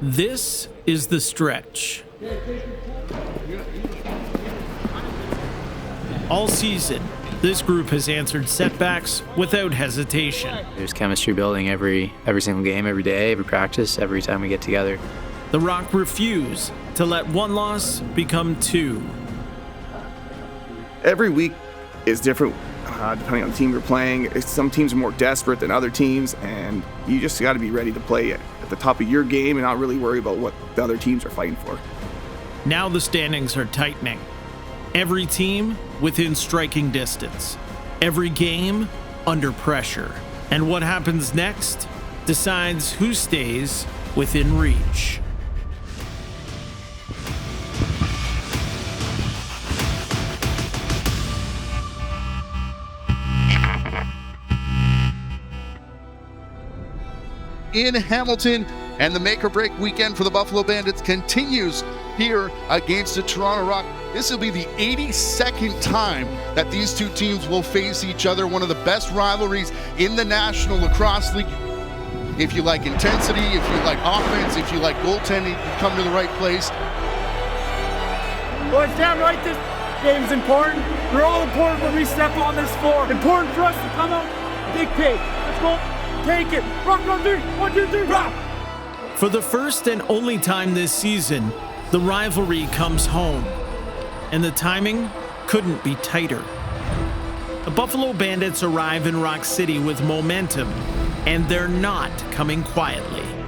This is the stretch. All season, this group has answered setbacks without hesitation. There's chemistry building every single game, every day, every practice, every time we get together. The Rock refuse to let one loss become two. Every week is different depending on the team you're playing. Some teams are more desperate than other teams, and you just got to be ready to play at the top of your game and not really worry about what the other teams are fighting for. Now the standings are tightening. Every team within striking distance. Every game under pressure. And what happens next decides who stays within reach. In Hamilton, and the make-or-break weekend for the Buffalo Bandits continues here against the Toronto Rock. This will be the 82nd time that these two teams will face each other, one of the best rivalries in the National Lacrosse League. If you like intensity, if you like offense, if you like goaltending, you come to the right place. Well, it's damn right this game is important. We're all important when we step on this floor. Important for us to come out, dictate. Let's go. Take it. Rock on three. 1, 2, 3, rock. For the first and only time this season, the rivalry comes home, and the timing couldn't be tighter. The Buffalo Bandits arrive in Rock City with momentum, and they're not coming quietly. And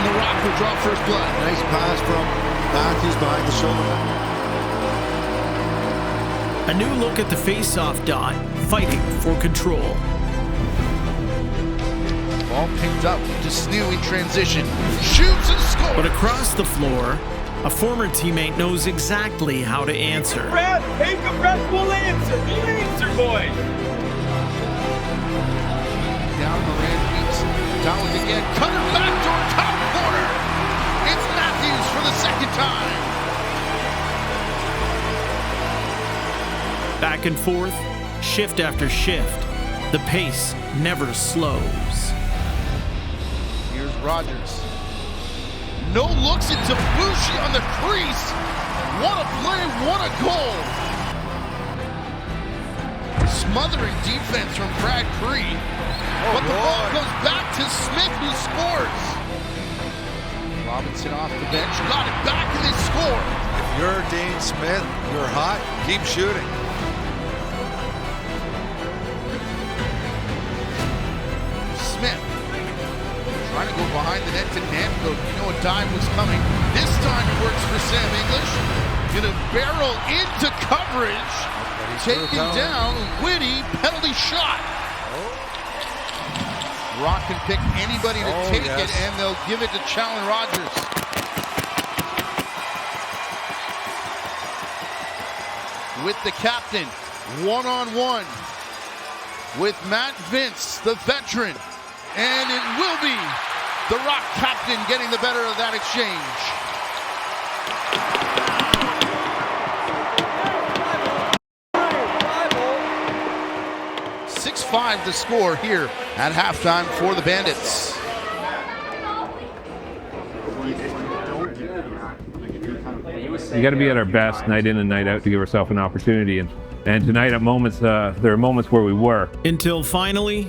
the Rock will draw first blood. Nice pass from Matthews behind the shoulder. A new look at the face-off dot, fighting for control. Ball picked up to Snoo in transition. Shoots and scores. But across the floor, a former teammate knows exactly how to answer. Brad, take a breath, we'll answer. We'll answer, boys. Down Moran beats Dowling again. Cutter backdoor top corner. It's Matthews for the second time. Back and forth, shift after shift. The pace never slows. Here's Rogers. No looks into Bushi on the crease. What a play, what a goal. Smothering defense from Brad Cree. But the ball goes back to Smith, who scores. Robinson off the bench, got it back and they score. If you're Dane Smith, you're hot, keep shooting. Smith trying to go behind the net to Namco. You know a dive was coming. This time it works for Sam English. Gonna barrel into coverage. Taken down. Whitty, penalty shot. Rock can pick anybody to take it, and they'll give it to Challen Rogers. With the captain, one-on-one with Matt Vince, the veteran. And it will be the Rock captain getting the better of that exchange. .6-5 the score here at halftime for the Bandits. You got to be at our best night in and night out to give ourselves an opportunity. And tonight at moments, there are moments where we were. Until finally,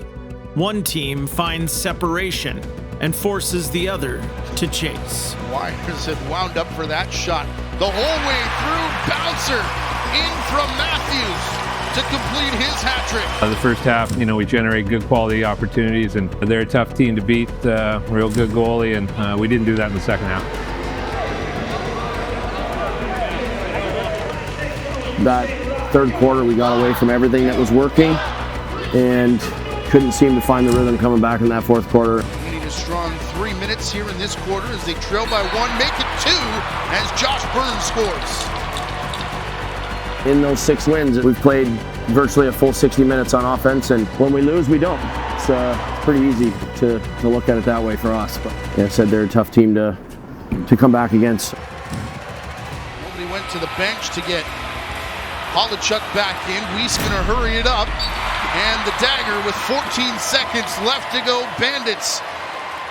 one team finds separation and forces the other to chase. Wires have wound up for that shot. The whole way through, bouncer in from Matthews to complete his hat trick. The first half, we generate good quality opportunities, and they're a tough team to beat, real good goalie, and we didn't do that in the second half. That third quarter, we got away from everything that was working and couldn't seem to find the rhythm coming back in that fourth quarter. Needing a strong 3 minutes here in this quarter as they trail by 1, make it 2 as Josh Burns scores. In those 6 wins, we've played virtually a full 60 minutes on offense, and when we lose, we don't. It's pretty easy to look at it that way for us. But like I said, they're a tough team to come back against. Nobody went to the bench to get Holichuk back in. Weiss gonna hurry it up. And the dagger with 14 seconds left to go. Bandits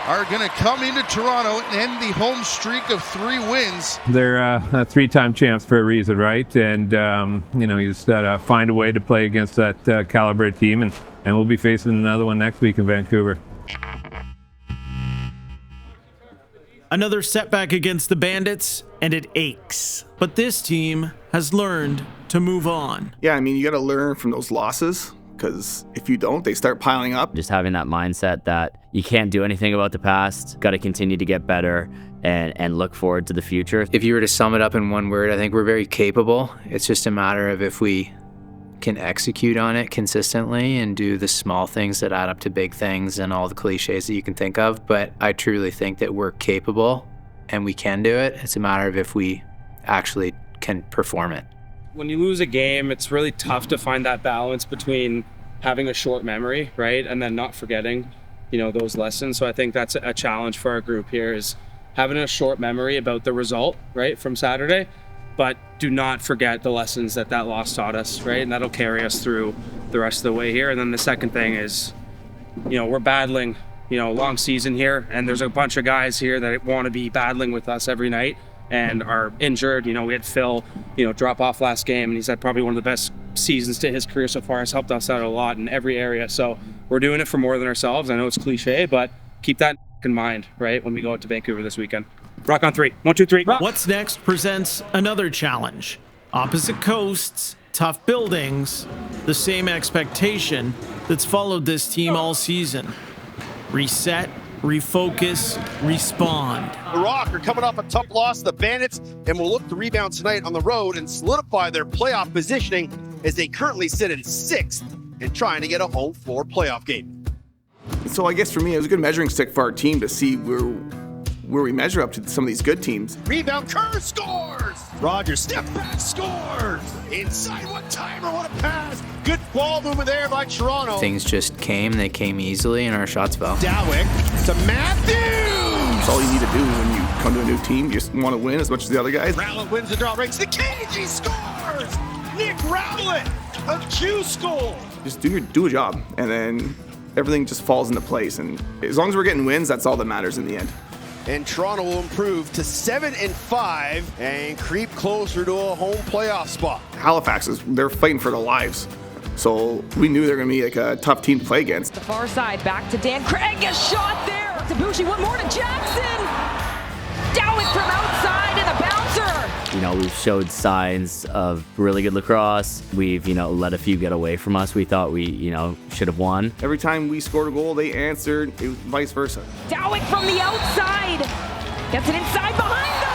are going to come into Toronto and end the home streak of 3 wins. They're a 3-time champs for a reason, right? And, you just got to find a way to play against that caliber team, and we'll be facing another one next week in Vancouver. Another setback against the Bandits, and it aches. But this team has learned to move on. Yeah, I mean, you got to learn from those losses, because if you don't, they start piling up. Just having that mindset that you can't do anything about the past, got to continue to get better and look forward to the future. If you were to sum it up in one word, I think we're very capable. It's just a matter of if we can execute on it consistently and do the small things that add up to big things and all the cliches that you can think of. But I truly think that we're capable and we can do it. It's a matter of if we actually can perform it. When you lose a game, it's really tough to find that balance between having a short memory, right, and then not forgetting, those lessons. So I think that's a challenge for our group here, is having a short memory about the result, right, from Saturday, but do not forget the lessons that loss taught us, right? And that'll carry us through the rest of the way here. And then the second thing is, we're battling, a long season here, and there's a bunch of guys here that want to be battling with us every night and are injured. We had Phil, drop off last game, and he's had probably one of the best seasons to his career so far. Has helped us out a lot in every area. So we're doing it for more than ourselves. I know it's cliche, but keep that in mind, right, when we go out to Vancouver this weekend. Rock on 3. 1, 2, 3. Rock. What's next presents another challenge. Opposite coasts, tough buildings, the same expectation that's followed this team all season. Reset, refocus, respond. The Rock are coming off a tough loss to the Bandits and will look to rebound tonight on the road and solidify their playoff positioning as they currently sit in 6th and trying to get a home floor playoff game. So I guess for me, it was a good measuring stick for our team to see where we measure up to some of these good teams. Rebound, Kerr scores! Rogers, step back, scores! Inside, what timer, what a pass! Good ball movement there by Toronto. Things just came, they came easily, and our shots fell. Dowick to Matthews! That's all you need to do when you come to a new team. You just want to win as much as the other guys. Rowlett wins the draw, breaks the cage, he scores! Nick Rowlett, a Q score! Just do a job, and then everything just falls into place. And as long as we're getting wins, that's all that matters in the end. And Toronto will improve to 7-5 and creep closer to a home playoff spot. Halifax they're fighting for their lives. So we knew they were going to be like a tough team to play against. The far side, back to Dan Craig, a shot there. To Boucher, one more to Jackson. Dowick from outside and a bouncer. We've showed signs of really good lacrosse. We've, let a few get away from us. We thought we, should have won. Every time we scored a goal, they answered. It was vice versa. Dowick from the outside. Gets it inside behind the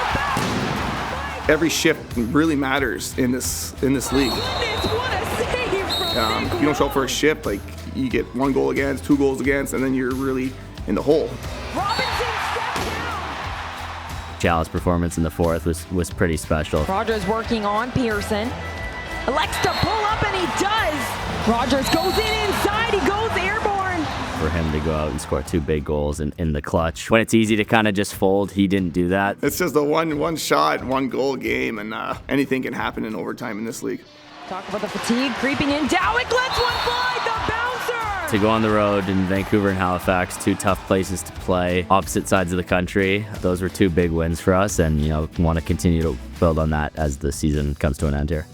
back. Every shift really matters in this league. Goodness, what a save from if you don't show up for a shift, like you get 1 goal against, 2 goals against, and then you're really in the hole. Robinson stepped down. Chalice performance in the 4th was pretty special. Rogers working on Pearson. Elects to pull up, and he does. Rogers goes inside. He goes airborne. For him to go out and score 2 big goals in the clutch. When it's easy to kind of just fold, he didn't do that. It's just a one shot, 1 goal game, and anything can happen in overtime in this league. Talk about the fatigue creeping in. Dowick lets one fly. The bouncer. To go on the road in Vancouver and Halifax, 2 tough places to play, opposite sides of the country. Those were 2 big wins for us, and want to continue to build on that as the season comes to an end here.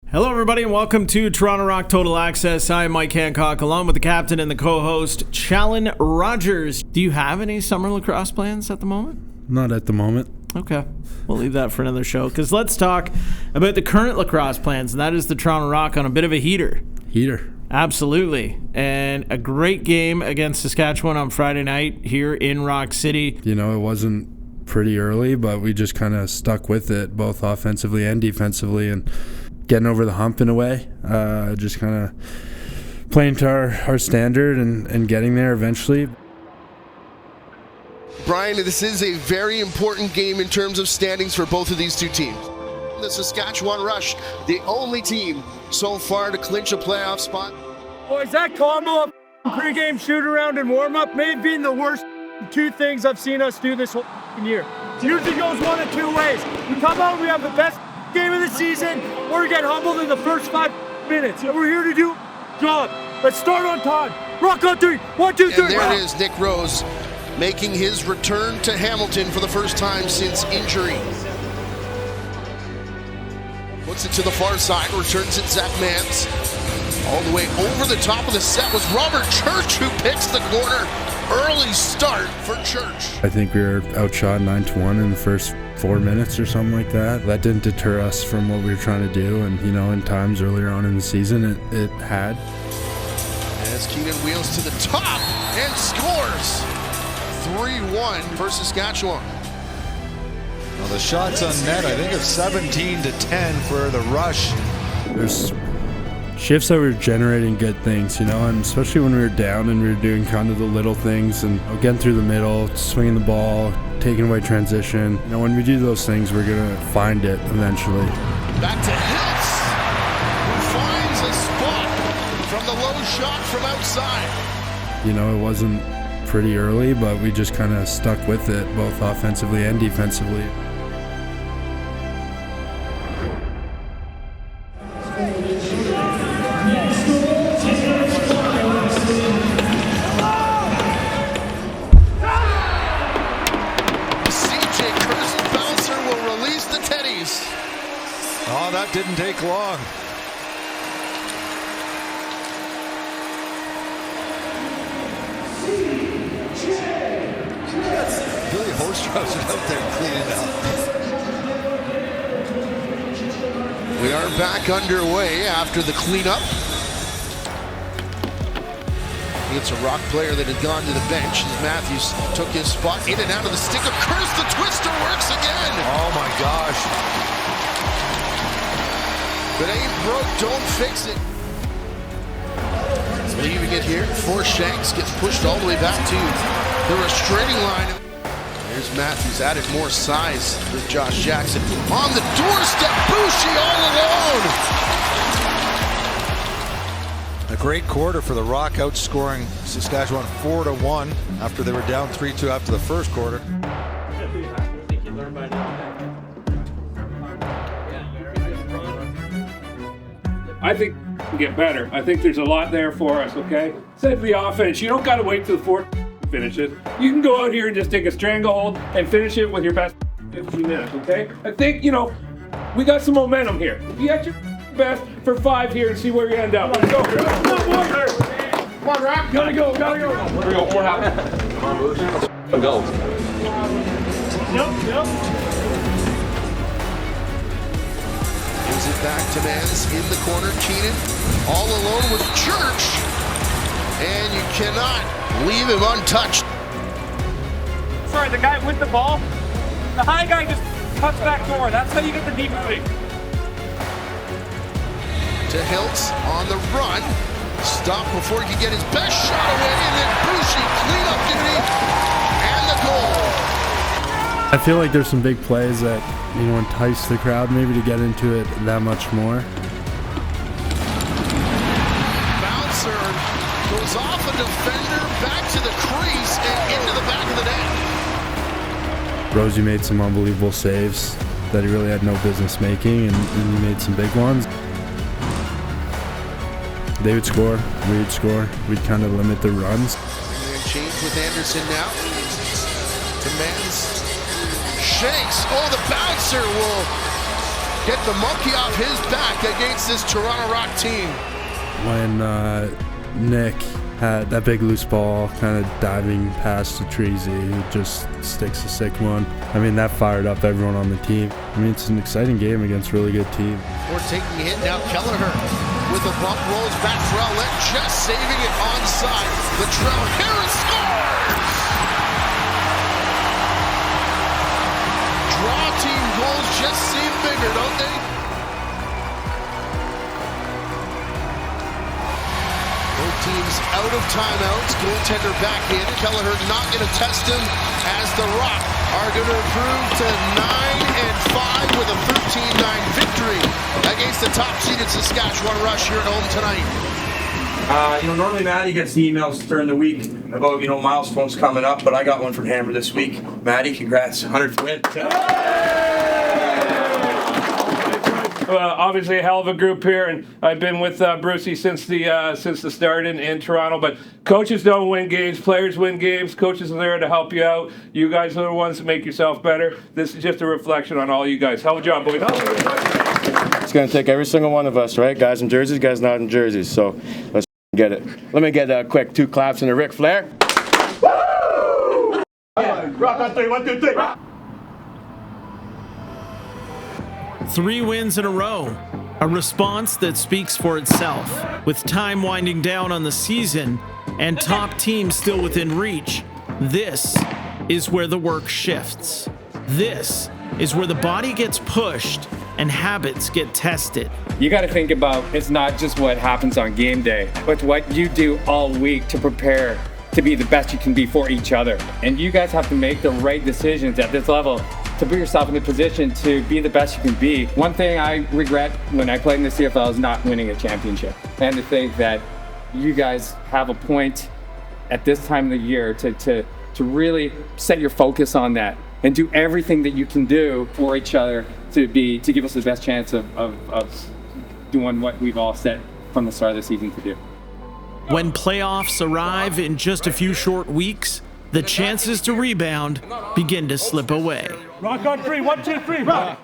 Hello, everybody, and welcome to Toronto Rock Total Access. I'm Mike Hancock, along with the captain and the co-host, Challen Rogers. Do you have any summer lacrosse plans at the moment? Not at the moment. Okay, we'll leave that for another show, because let's talk about the current lacrosse plans, and that is the Toronto Rock on a bit of a heater. Absolutely. And a great game against Saskatchewan on Friday night here in Rock City. It wasn't pretty early, but we just kind of stuck with it, both offensively and defensively, and getting over the hump in a way. Just kind of playing to our standard and getting there eventually. Brian, this is a very important game in terms of standings for both of these 2 teams. The Saskatchewan Rush, the only team so far to clinch a playoff spot. Boys, that combo of pregame shoot-around and warm-up may have been the worst 2 things I've seen us do this whole year. It usually goes one of 2 ways. We come out, we have the best game of the season, or we get humbled in the first 5 minutes. And we're here to do a job. Let's start on time. Rock on 3. 1, 2, 3. And there it is, Nick Rose making his return to Hamilton for the first time since injury. Puts it to the far side, returns it Zach Mans. All the way over the top of the set was Robert Church, who picks the corner. Early start for Church. I think we were outshot 9-1 in the first 4 minutes or something like that. That didn't deter us from what we were trying to do, and you know, in times earlier on in the season, it had. As Keenan wheels to the top and scores 3-1 for Saskatchewan. Well, the shots on net, I think, of 17-10 for the Rush. There's shifts that were generating good things, you know, and especially when we were down and we were doing kind of the little things and getting through the middle, swinging the ball, taking away transition. You know, when we do those things, we're going to find it eventually. Back to Hiltz, who finds a spot from the low shot from outside. You know, it wasn't pretty early, but we just kind of stuck with it, both offensively and defensively. Oh, that didn't take long. Billy Holstrup's out there cleaning up. We are back underway after the cleanup. It's a Rock player that had gone to the bench as Matthews took his spot in and out of the stick of Curse. The twister works again. Oh my gosh. If it ain't broke, don't fix it. Leaving it here for Shanks, gets pushed all the way back to the restraining line. There's Matthews, added more size with Josh Jackson. On the doorstep, Boucher all alone. A great quarter for the Rock, outscoring Saskatchewan 4-1 after they were down 3-2 after the first quarter. I think we get better. I think there's a lot there for us, okay? Said the offense, you don't got to wait till the fourth to finish it. You can go out here and just take a stranglehold and finish it with your best 15 minutes, okay? I think, you know, we got some momentum here. You got your best for 5 here and see where you end up. Let's go. Come on, Rock. Gotta go. Here we go. 4 happens. Come on, Boosh. Let's go. Yep. Gives it back to Mans in the corner. Keenan all alone with Church. And you cannot leave him untouched. Sorry, the guy with the ball, the high guy just cuts back door. That's how you get the deep lead. To Hiltz on the run. Stop before he can get his best shot away. And then Boucher cleanup duty. And the goal. I feel like there's some big plays that, you know, entice the crowd maybe to get into it that much more. Bouncer goes off a defender, back to the crease, and into the back of the net. Rosie made some unbelievable saves that he really had no business making, and he made some big ones. They would score, we would score. We'd kind of limit the runs. And change with Anderson now. To Mans. Shanks, oh, the bouncer will get the monkey off his back against this Toronto Rock team. When Nick had that big loose ball kind of diving past the Treasy, who just sticks a sick one. I mean, that fired up everyone on the team. I mean, it's an exciting game against a really good team. We're taking a hit now. Kelleher with a bump rolls back. Trellette just saving it onside. Latrell Harris scores! Draw team goals just seem bigger, don't they? Both teams out of timeouts. Goaltender back in. Kelleher not going to test him as the Rock are going to improve to 9-5 with a 13-9 victory against the top-seeded Saskatchewan Rush here at home tonight. Normally Maddie gets the emails during the week about, milestones coming up, but I got one from Hammer this week. Maddie, congrats, 100th win. obviously a hell of a group here, and I've been with Brucey since the start in Toronto. But coaches don't win games, players win games. Coaches are there to help you out. You guys are the ones that make yourself better. This is just a reflection on all you guys. Hell of a job, boys. It's going to take every single one of us, right? Guys in jerseys, guys not in jerseys. So let's get it. Let me get a quick 2 claps and a Ric Flair. Woo! Rock on 3, 1, 2, 3. 3 wins in a row, a response that speaks for itself. With time winding down on the season and top teams still within reach, this is where the work shifts. This is where the body gets pushed and habits get tested. You got to think about it's not just what happens on game day, but what you do all week to prepare to be the best you can be for each other. And you guys have to make the right decisions at this level to put yourself in a position to be the best you can be. One thing I regret when I played in the CFL is not winning a championship. And to think that you guys have a point at this time of the year to really set your focus on that and do everything that you can do for each other to give us the best chance of doing what we've all set from the start of the season to do. When playoffs arrive in just a few short weeks, the chances to rebound begin to slip away. Rock on 3, 1, 2, 3, rock!